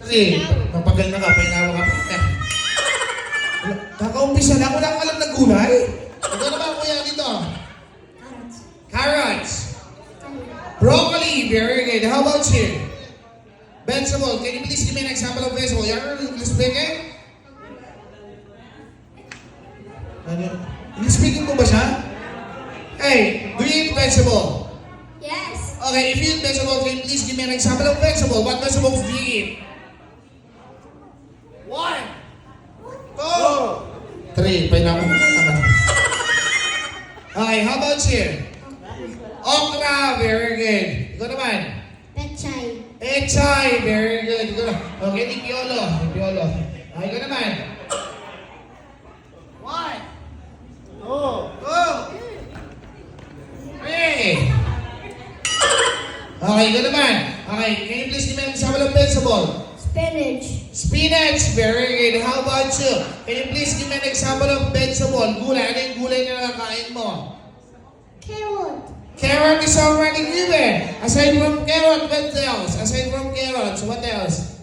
Three. Mapagal na ka, painawa ka pa. Kakaumpisa na, wala kang alam na gulay. Ito na ba, kuya, dito? Carrots. Broccoli, very good. How about you? Vegetable, can you please give me an example of vegetable? You're English speaking? English speaking po ba siya? Hey, do you eat vegetable? Yes. Okay, if you eat vegetable, can you please give me an example of vegetable? What vegetables do you eat? One. Two. Three. Painawa mo naman. Okay, how about you? Okra, very good. Ikaw naman. Pechay. Pechay, very good. Ikaw naman. Okay, Nipiolo. Nipiolo. Okay, ikaw naman. One. Two. Three. Okay, ikaw naman. Okay, can you please give me an example of vegetable? Spinach. Spinach, very good. How about you? Can you please give me an example of vegetable? Gulay. Ano yung gulay na nakakain mo? Carrot. Carrot is already given. Aside from carrot, what else? Aside from carrots, what else?